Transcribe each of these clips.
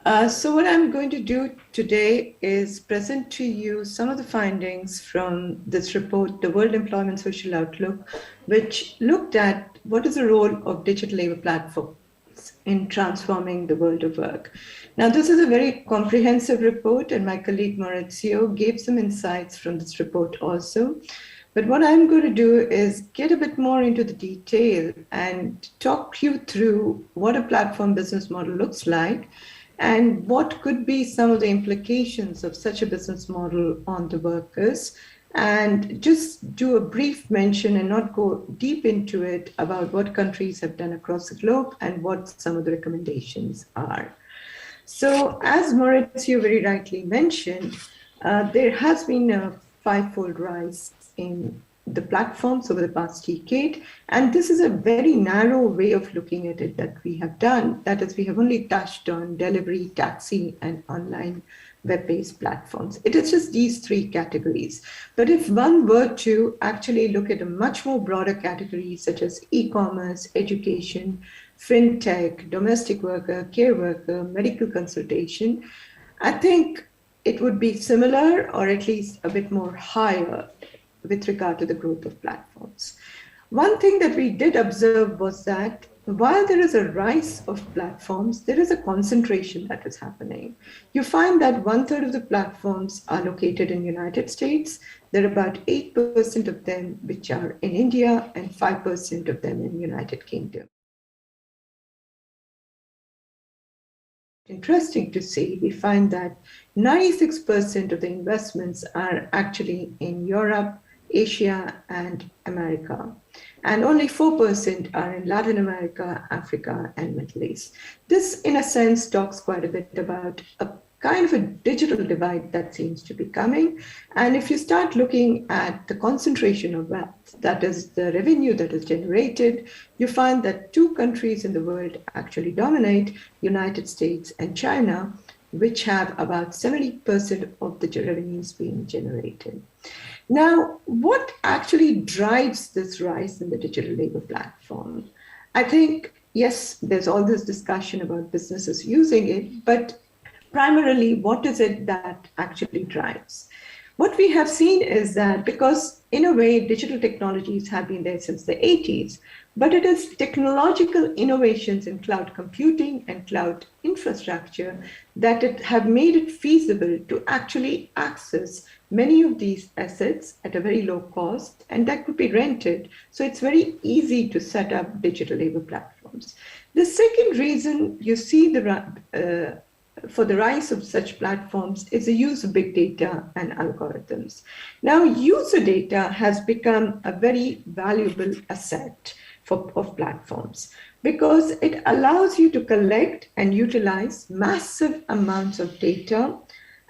So what I'm going to do today is present to you some of the findings from this report, the World Employment Social Outlook, which looked at what is the role of digital labor platforms in transforming the world of work. Now, this is a very comprehensive report, and my colleague Maurizio gave some insights from this report also. But what I'm going to do is get a bit more into the detail and talk you through what a platform business model looks like and what could be some of the implications of such a business model on the workers, and just do a brief mention and not go deep into it about what countries have done across the globe and what some of the recommendations are. So as Maurizio very rightly mentioned, there has been a fivefold rise in the platforms over the past decade. And this is a very narrow way of looking at it that we have done. That is, we have only touched on delivery, taxi, and online web-based platforms. It is just these three categories. But if one were to actually look at a much more broader category, such as e-commerce, education, fintech, domestic worker, care worker, medical consultation, I think it would be similar or at least a bit more higher with regard to the growth of platforms. One thing that we did observe was that while there is a rise of platforms, there is a concentration that is happening. You find that 1/3 of the platforms are located in the United States. There are about 8% of them which are in India and 5% of them in the United Kingdom. Interesting to see, we find that 96% of the investments are actually in Europe, Asia, and America. And only 4% are in Latin America, Africa, and Middle East. This, in a sense, talks quite a bit about a kind of a digital divide that seems to be coming. And if you start looking at the concentration of wealth, that is the revenue that is generated, you find that two countries in the world actually dominate, United States and China, which have about 70% of the revenues being generated. Now, what actually drives this rise in the digital labor platform? I think, yes, there's all this discussion about businesses using it, but primarily, what is it that actually drives? What we have seen is that because, in a way, digital technologies have been there since the 80s, but it is technological innovations in cloud computing and cloud infrastructure that have made it feasible to actually access many of these assets at a very low cost, and that could be rented. So it's very easy to set up digital labor platforms. The second reason you see for the rise of such platforms is the use of big data and algorithms. Now, user data has become a very valuable asset of platforms because it allows you to collect and utilize massive amounts of data,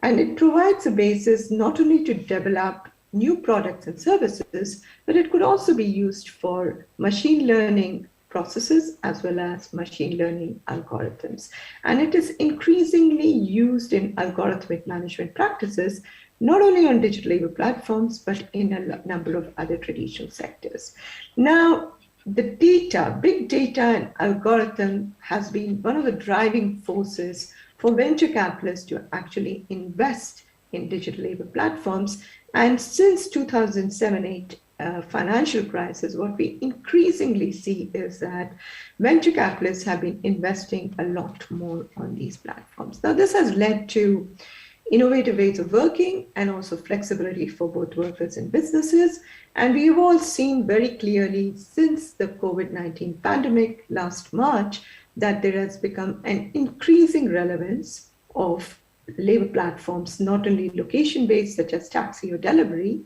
and it provides a basis not only to develop new products and services, but it could also be used for machine learning processes as well as machine learning algorithms. And it is increasingly used in algorithmic management practices, not only on digital labor platforms, but in a number of other traditional sectors. Now, the data, big data and algorithm has been one of the driving forces for venture capitalists to actually invest in digital labor platforms. And since 2007-8 financial crisis, what we increasingly see is that venture capitalists have been investing a lot more on these platforms. Now, this has led to innovative ways of working and also flexibility for both workers and businesses. And we have all seen very clearly since the COVID-19 pandemic last March that there has become an increasing relevance of labor platforms, not only location-based such as taxi or delivery,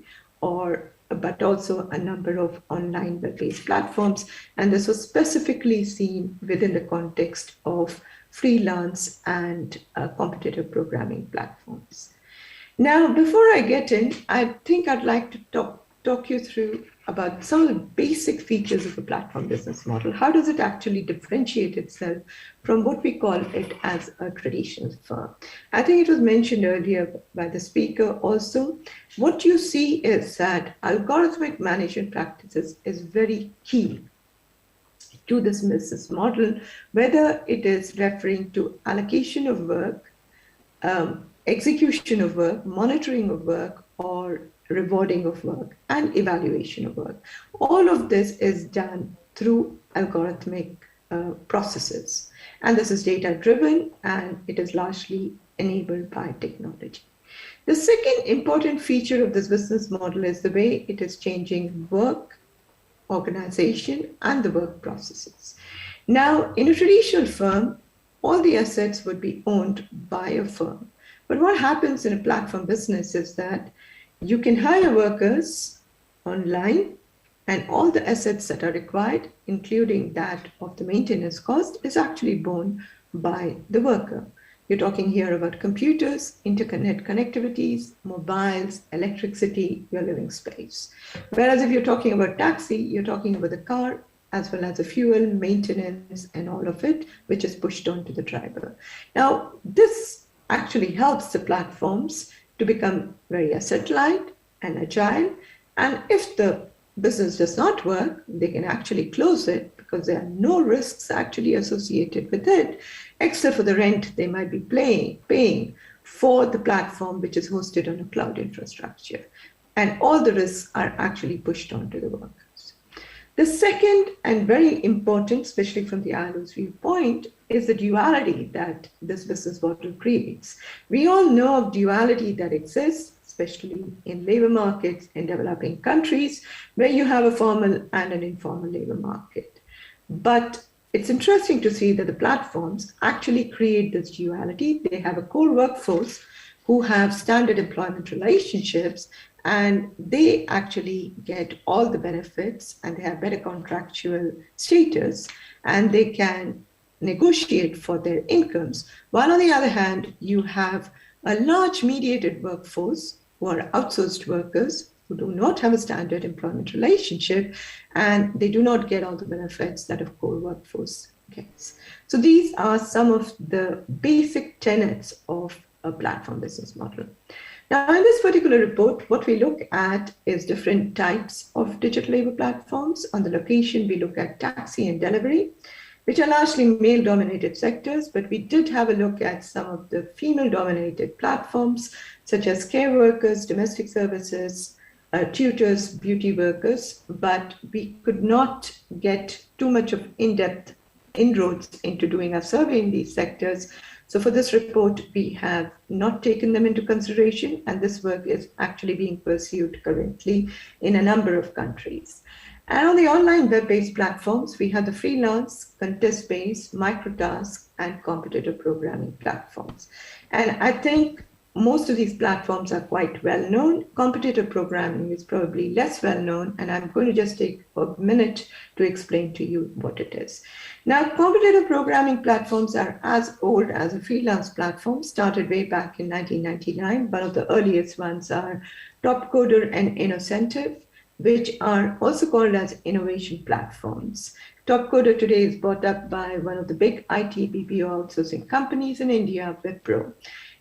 but also a number of online web-based platforms. And this was specifically seen within the context of freelance and competitive programming platforms. Now, before I get in, I think I'd like to talk you through about some of the basic features of a platform business model. How does it actually differentiate itself from what we call it as a traditional firm? I think it was mentioned earlier by the speaker also. What you see is that algorithmic management practices is very key to this business model, whether it is referring to allocation of work, execution of work, monitoring of work, or rewarding of work, and evaluation of work. All of this is done through algorithmic processes. And this is data-driven, and it is largely enabled by technology. The second important feature of this business model is the way it is changing work, organization, and the work processes. Now, in a traditional firm, all the assets would be owned by a firm. But what happens in a platform business is that you can hire workers online, and all the assets that are required, including that of the maintenance cost, is actually borne by the worker. You're talking here about computers, internet connectivities, mobiles, electricity, your living space. Whereas if you're talking about taxi, you're talking about the car, as well as the fuel, maintenance, and all of it, which is pushed onto the driver. Now, this actually helps the platforms to become very asset-light and agile. And if the business does not work, they can actually close it because there are no risks actually associated with it, except for the rent they might be paying for the platform, which is hosted on a cloud infrastructure. And all the risks are actually pushed onto the workers. The second and very important, especially from the ILO's viewpoint, is the duality that this business model creates. We all know of duality that exists, especially in labor markets in developing countries, where you have a formal and an informal labor market. But it's interesting to see that the platforms actually create this duality. They have a core workforce who have standard employment relationships, and they actually get all the benefits, and they have better contractual status, and they can negotiate for their incomes. While on the other hand, you have a large mediated workforce who are outsourced workers who do not have a standard employment relationship, and they do not get all the benefits that a core workforce gets. So these are some of the basic tenets of a platform business model. Now, in this particular report, what we look at is different types of digital labor platforms. On the location, we look at taxi and delivery, which are largely male-dominated sectors, but we did have a look at some of the female-dominated platforms, such as care workers, domestic services, tutors, beauty workers, but we could not get too much of in-depth inroads into doing a survey in these sectors. So for this report, we have not taken them into consideration, and this work is actually being pursued currently in a number of countries. And on the online web-based platforms, we have the freelance, contest-based, microtask, and competitive programming platforms. And I think most of these platforms are quite well known. Competitive programming is probably less well known, and I'm going to just take a minute to explain to you what it is. Now, competitive programming platforms are as old as a freelance platform, started way back in 1999. One of the earliest ones are Topcoder and Innocentive, which are also called as innovation platforms. Topcoder today is bought up by one of the big IT BPO outsourcing companies in India, Wipro.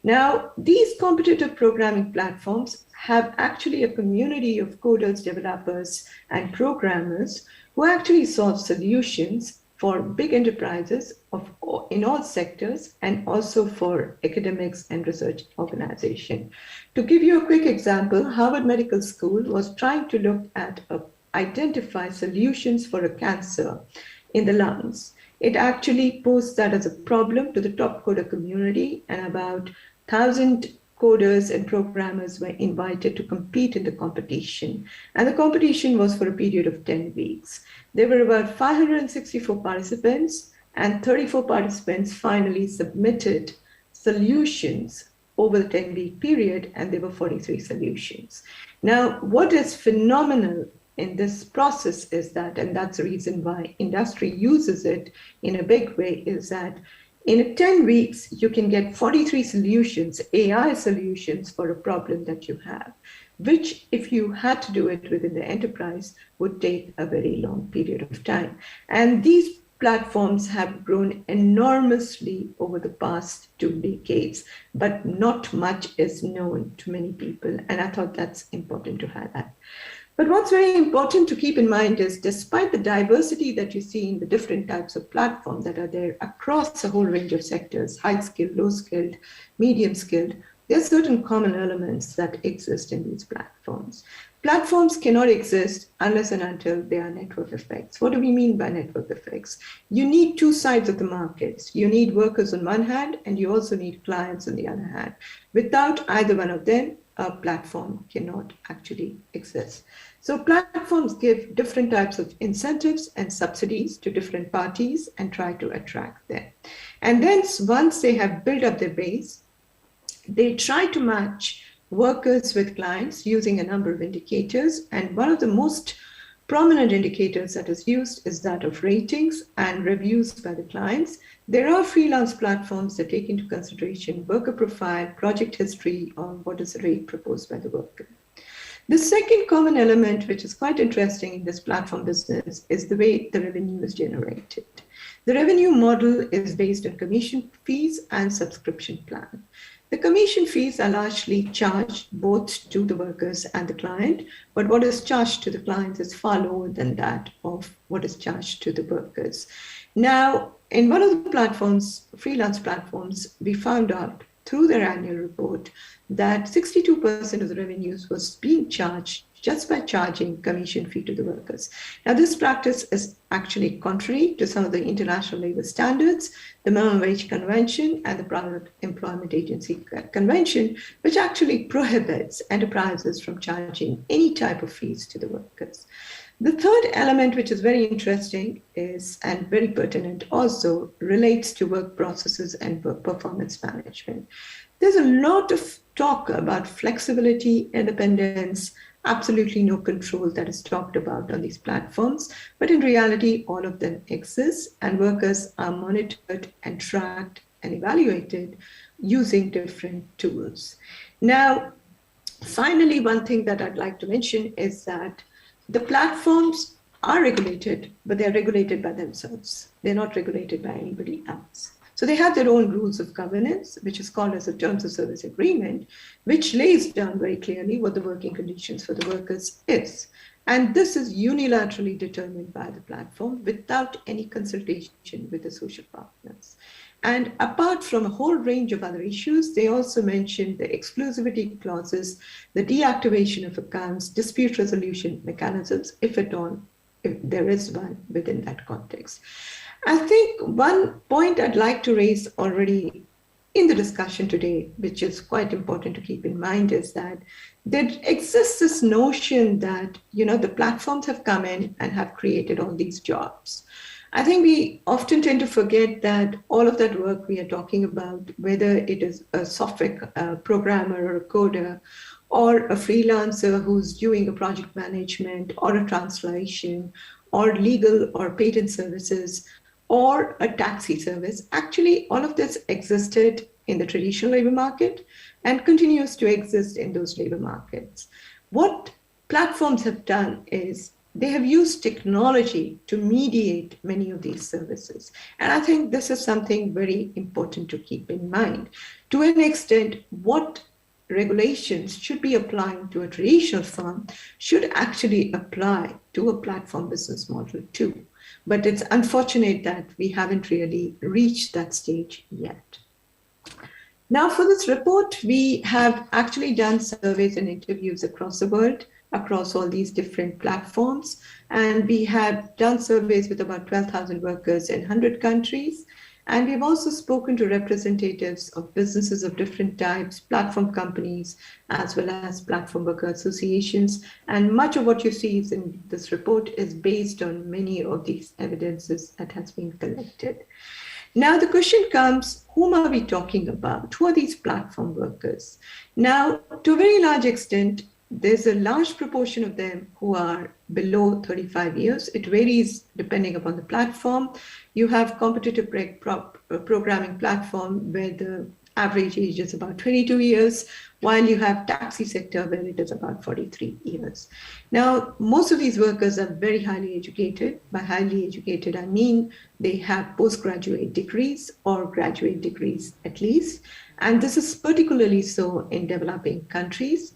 Now, these competitive programming platforms have actually a community of coders, developers, and programmers who actually solve solutions for big enterprises in all sectors, and also for academics and research organizations. To give you a quick example, Harvard Medical School was trying to look at identify solutions for a cancer in the lungs. It actually posed that as a problem to the Topcoder community, and about 1,000 coders and programmers were invited to compete in the competition. And the competition was for a period of 10 weeks. There were about 564 participants, and 34 participants finally submitted solutions over the 10-week period, and there were 43 solutions. Now, what is phenomenal in this process is that, and that's the reason why industry uses it in a big way, is that in 10 weeks, you can get 43 solutions, AI solutions for a problem that you have, which if you had to do it within the enterprise would take a very long period of time. And these platforms have grown enormously over the past 2 decades, but not much is known to many people. And I thought that's important to highlight. But what's very important to keep in mind is, despite the diversity that you see in the different types of platforms that are there across a whole range of sectors, high skilled, low skilled, medium skilled, there are certain common elements that exist in these platforms. Platforms cannot exist unless and until there are network effects. What do we mean by network effects? You need two sides of the markets. You need workers on one hand, and you also need clients on the other hand. Without either one of them, a platform cannot actually exist. So platforms give different types of incentives and subsidies to different parties and try to attract them. And then once they have built up their base, they try to match workers with clients using a number of indicators. And one of the most prominent indicators that is used is that of ratings and reviews by the clients. There are freelance platforms that take into consideration worker profile, project history, or what is the rate proposed by the worker. The second common element, which is quite interesting in this platform business, is the way the revenue is generated. The revenue model is based on commission fees and subscription plan. The commission fees are largely charged both to the workers and the client, but what is charged to the clients is far lower than that of what is charged to the workers. Now, in one of the platforms, freelance platforms, we found out through their annual report that 62% of the revenues was being charged just by charging commission fee to the workers. Now, this practice is actually contrary to some of the international labor standards, the Minimum Wage Convention and the Private Employment Agency Convention, which actually prohibits enterprises from charging any type of fees to the workers. The third element, which is very interesting is, and very pertinent also, relates to work processes and work performance management. There's a lot of talk about flexibility, independence, absolutely no control that is talked about on these platforms, but in reality, all of them exist, and workers are monitored and tracked and evaluated using different tools. Now, finally, one thing that I'd like to mention is that the platforms are regulated, but they're regulated by themselves. They're not regulated by anybody else. So they have their own rules of governance, which is called as a terms of service agreement, which lays down very clearly what the working conditions for the workers is. And this is unilaterally determined by the platform without any consultation with the social partners. And apart from a whole range of other issues, they also mentioned the exclusivity clauses, the deactivation of accounts, dispute resolution mechanisms, if at all, if there is one within that context. I think one point I'd like to raise already in the discussion today, which is quite important to keep in mind, is that there exists this notion that, the platforms have come in and have created all these jobs. I think we often tend to forget that all of that work we are talking about, whether it is a software programmer or a coder, or a freelancer who's doing a project management or a translation or legal or patent services or a taxi service, actually all of this existed in the traditional labor market and continues to exist in those labor markets. What platforms have done is they have used technology to mediate many of these services. And I think this is something very important to keep in mind. To an extent, what regulations should be applying to a traditional firm should actually apply to a platform business model too. But it's unfortunate that we haven't really reached that stage yet. Now, for this report, we have actually done surveys and interviews across the world, across all these different platforms. And we have done surveys with about 12,000 workers in 100 countries. And we've also spoken to representatives of businesses of different types, platform companies, as well as platform worker associations. And much of what you see in this report is based on many of these evidences that has been collected. Now, the question comes, whom are we talking about? Who are these platform workers? Now, to a very large extent, there's a large proportion of them who are below 35 years. It varies depending upon the platform. You have competitive programming platform where the average age is about 22 years, while you have taxi sector where it is about 43 years. Now, most of these workers are very highly educated. By highly educated, I mean they have postgraduate degrees or graduate degrees at least. And this is particularly so in developing countries.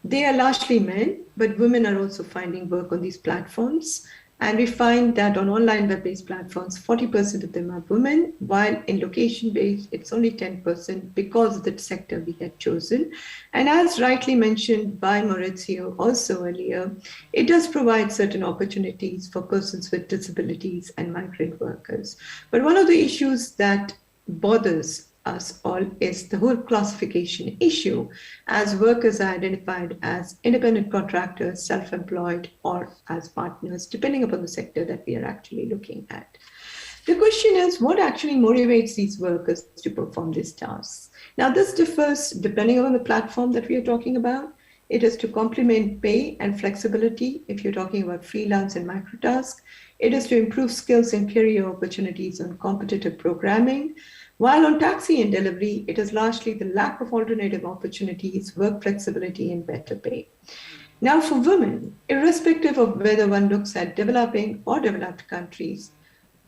They are largely men, but women are also finding work on these platforms. And we find that on online web-based platforms, 40% of them are women, while in location-based, it's only 10% because of the sector we had chosen. And as rightly mentioned by Maurizio also earlier, it does provide certain opportunities for persons with disabilities and migrant workers. But one of the issues that bothers us all is the whole classification issue, as workers are identified as independent contractors, self-employed, or as partners, depending upon the sector that we are actually looking at. The question is, what actually motivates these workers to perform these tasks? Now, this differs depending on the platform that we are talking about. It is to complement pay and flexibility if you're talking about freelance and microtask. It is to improve skills and career opportunities on competitive programming. While on taxi and delivery, it is largely the lack of alternative opportunities, work flexibility, and better pay. Now, for women, irrespective of whether one looks at developing or developed countries,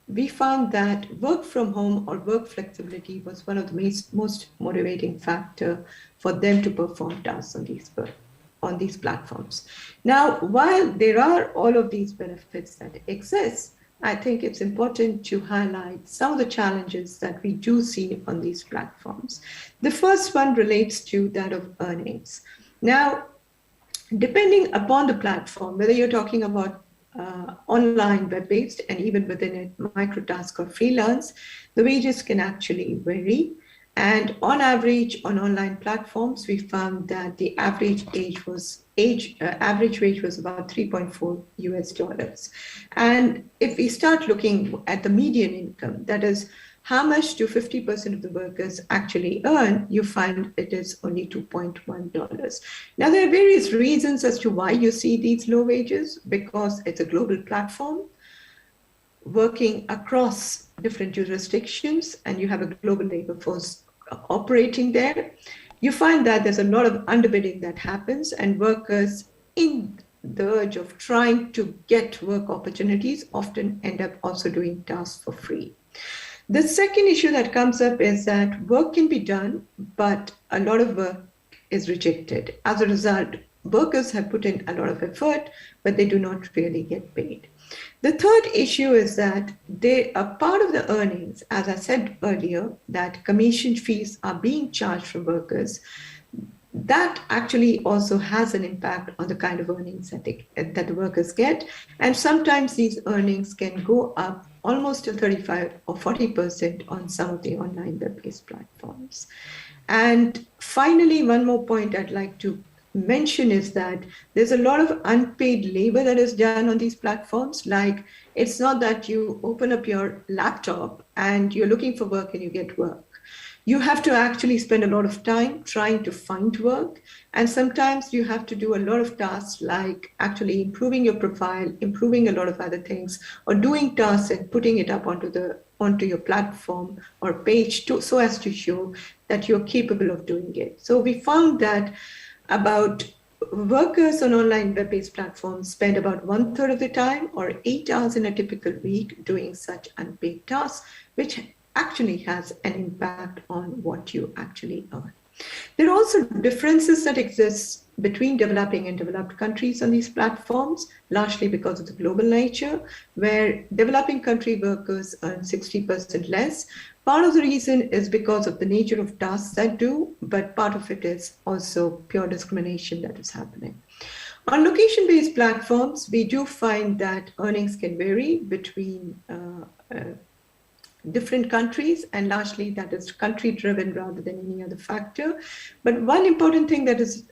we found that work from home or work flexibility was one of the most motivating factor for them to perform tasks on these platforms. Now, while there are all of these benefits that exist, I think it's important to highlight some of the challenges that we do see on these platforms. The first one relates to that of earnings. Now, depending upon the platform, whether you're talking about online, web-based, and even within it, microtask or freelance, the wages can actually vary. And on average, on online platforms, we found that the average wage was about $3.4. And if we start looking at the median income, that is, how much do 50% of the workers actually earn, you find it is only $2.1. Now, there are various reasons as to why you see these low wages, because it's a global platform working across different jurisdictions, and you have a global labor force operating there. You find that there's a lot of underbidding that happens, and workers in the urge of trying to get work opportunities often end up also doing tasks for free. The second issue that comes up is that work can be done, but a lot of work is rejected. As a result, workers have put in a lot of effort, but they do not really get paid. The third issue is that they are part of the earnings, as I said earlier, that commission fees are being charged from workers. That actually also has an impact on the kind of earnings that the workers get. And sometimes these earnings can go up almost to 35 or 40% on some of the online web-based platforms. And finally, one more point I'd like to mention is that there's a lot of unpaid labor that is done on these platforms. Like, it's not that you open up your laptop and you're looking for work and you get work. You have to actually spend a lot of time trying to find work. And sometimes you have to do a lot of tasks like actually improving your profile, improving a lot of other things, or doing tasks and putting it up onto your platform or page so as to show that you're capable of doing it. So we found that about workers on online web-based platforms spend about 1/3 of the time, or 8 hours in a typical week, doing such unpaid tasks, which actually has an impact on what you actually earn. There are also differences that exist between developing and developed countries on these platforms, largely because of the global nature, where developing country workers earn 60% less. Part of the reason is because of the nature of tasks that do, but part of it is also pure discrimination that is happening. On location-based platforms, we do find that earnings can vary between different countries, and largely that is country-driven rather than any other factor. But one important thing that is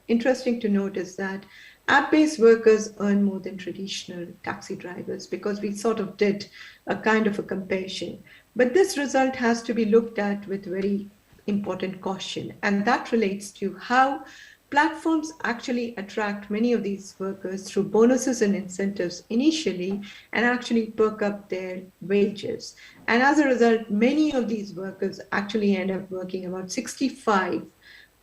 interesting to note is that app-based workers earn more than traditional taxi drivers, because we sort of did a kind of a comparison. But this result has to be looked at with very important caution, and that relates to how platforms actually attract many of these workers through bonuses and incentives initially, and actually perk up their wages. And as a result, many of these workers actually end up working about 65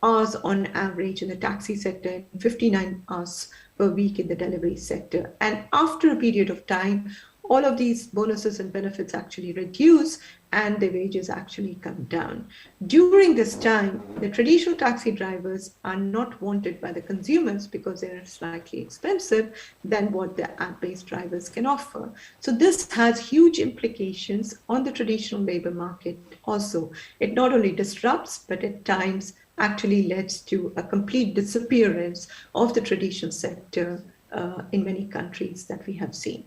hours on average in the taxi sector and 59 hours per week in the delivery sector. And after a period of time, all of these bonuses and benefits actually reduce, and their wages actually come down. During this time, the traditional taxi drivers are not wanted by the consumers because they're slightly expensive than what the app-based drivers can offer. So this has huge implications on the traditional labor market also. It not only disrupts, but at times actually leads to a complete disappearance of the traditional sector in many countries that we have seen.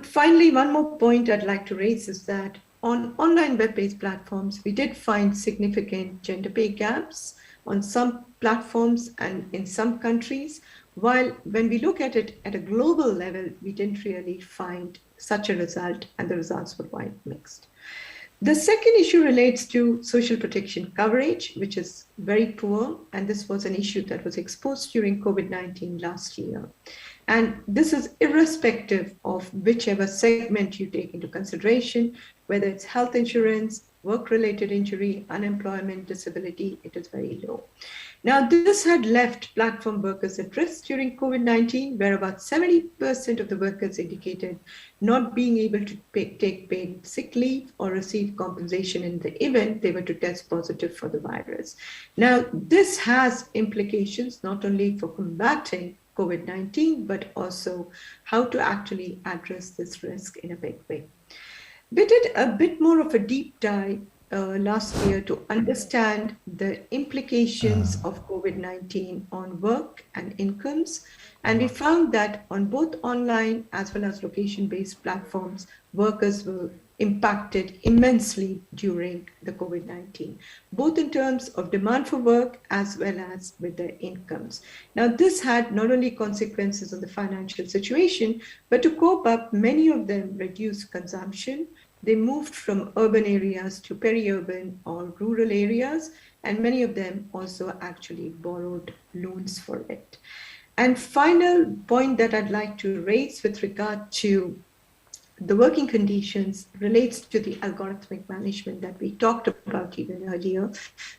Finally, one more point I'd like to raise is that on online web-based platforms, we did find significant gender pay gaps on some platforms and in some countries, while when we look at it at a global level, we didn't really find such a result, and the results were quite mixed. The second issue relates to social protection coverage, which is very poor, and this was an issue that was exposed during COVID-19 last year. And this is irrespective of whichever segment you take into consideration, whether it's health insurance, work-related injury, unemployment, disability, it is very low. Now, this had left platform workers at risk during COVID-19, where about 70% of the workers indicated not being able to take paid sick leave or receive compensation in the event they were to test positive for the virus. Now, this has implications not only for combating COVID-19, but also how to actually address this risk in a big way. We did a bit more of a deep dive last year to understand the implications of COVID-19 on work and incomes. And we found that on both online as well as location-based platforms, workers were impacted immensely during the COVID-19, both in terms of demand for work as well as with their incomes. Now, this had not only consequences on the financial situation, but to cope up, many of them reduced consumption. They moved from urban areas to peri-urban or rural areas, and many of them also actually borrowed loans for it. And final point that I'd like to raise with regard to the working conditions relates to the algorithmic management that we talked about even earlier,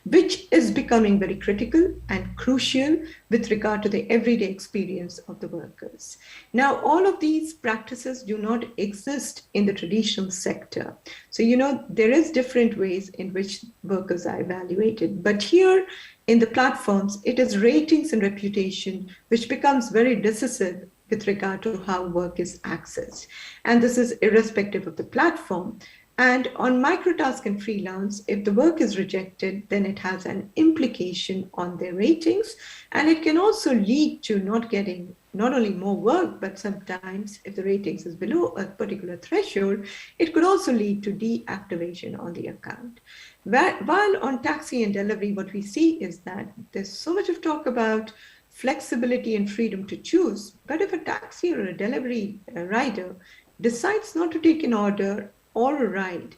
which is becoming very critical and crucial with regard to the everyday experience of the workers. Now, all of these practices do not exist in the traditional sector. So, there is different ways in which workers are evaluated, but here in the platforms, it is ratings and reputation, which becomes very decisive with regard to how work is accessed. And this is irrespective of the platform. And on microtask and freelance, if the work is rejected, then it has an implication on their ratings. And it can also lead to not getting not only more work, but sometimes if the ratings is below a particular threshold, it could also lead to deactivation on the account. While on taxi and delivery, what we see is that there's so much of talk about flexibility and freedom to choose. But if a taxi or a delivery rider decides not to take an order or a ride,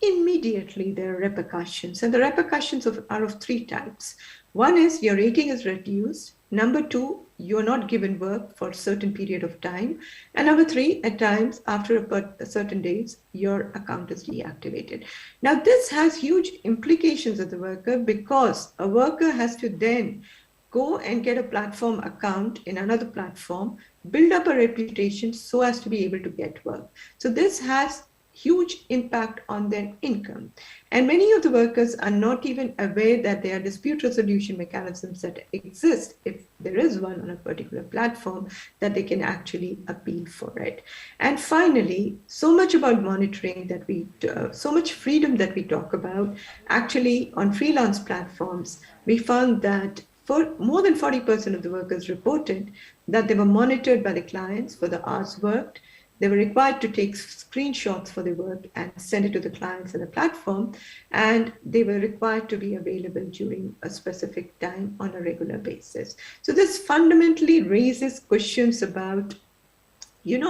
immediately there are repercussions. And the repercussions are of three types. One is your rating is reduced. Number two, you're not given work for a certain period of time. And number three, at times, after a certain days, your account is deactivated. Now, this has huge implications of the worker because a worker has to then go and get a platform account in another platform, build up a reputation so as to be able to get work. So this has huge impact on their income. And many of the workers are not even aware that there are dispute resolution mechanisms that exist, if there is one on a particular platform, that they can actually appeal for it. And finally, so much about monitoring that so much freedom that we talk about, actually on freelance platforms, we found that for more than 40% of the workers reported that they were monitored by the clients for the hours worked. They were required to take screenshots for their work and send it to the clients on the platform. And they were required to be available during a specific time on a regular basis. So this fundamentally raises questions about,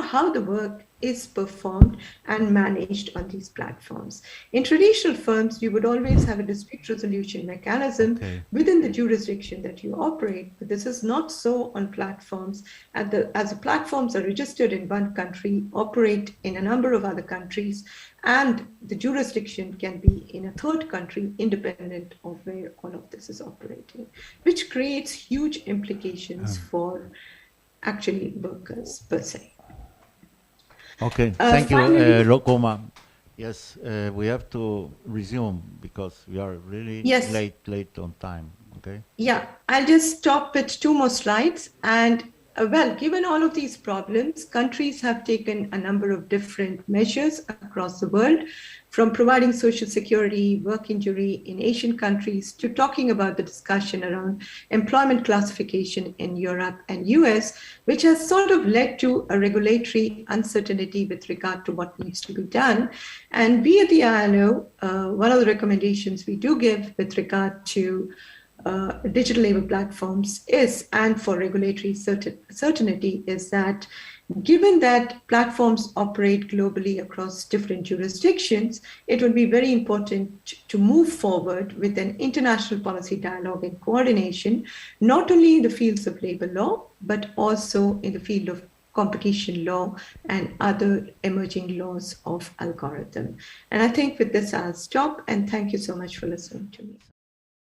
how the work is performed and managed on these platforms. In traditional firms, you would always have a dispute resolution mechanism within the jurisdiction that you operate, but this is not so on platforms. As the platforms are registered in one country, operate in a number of other countries, and the jurisdiction can be in a third country independent of where all of this is operating, which creates huge implications for actually workers per se. Okay, thank you, Rokoma. Yes, we have to resume because we are really Yes. late on time. Okay. Yeah, I'll just stop at 2 more slides. And well, given all of these problems, countries have taken a number of different measures across the world, from providing social security, work injury in Asian countries, to talking about the discussion around employment classification in Europe and US, which has sort of led to a regulatory uncertainty with regard to what needs to be done. And we at the ILO, one of the recommendations we do give with regard to digital labor platforms is, and for regulatory certainty, is that given that platforms operate globally across different jurisdictions, it would be very important to move forward with an international policy dialogue and coordination, not only in the fields of labor law, but also in the field of competition law and other emerging laws of algorithm. And I think with this, I'll stop, and thank you so much for listening to me.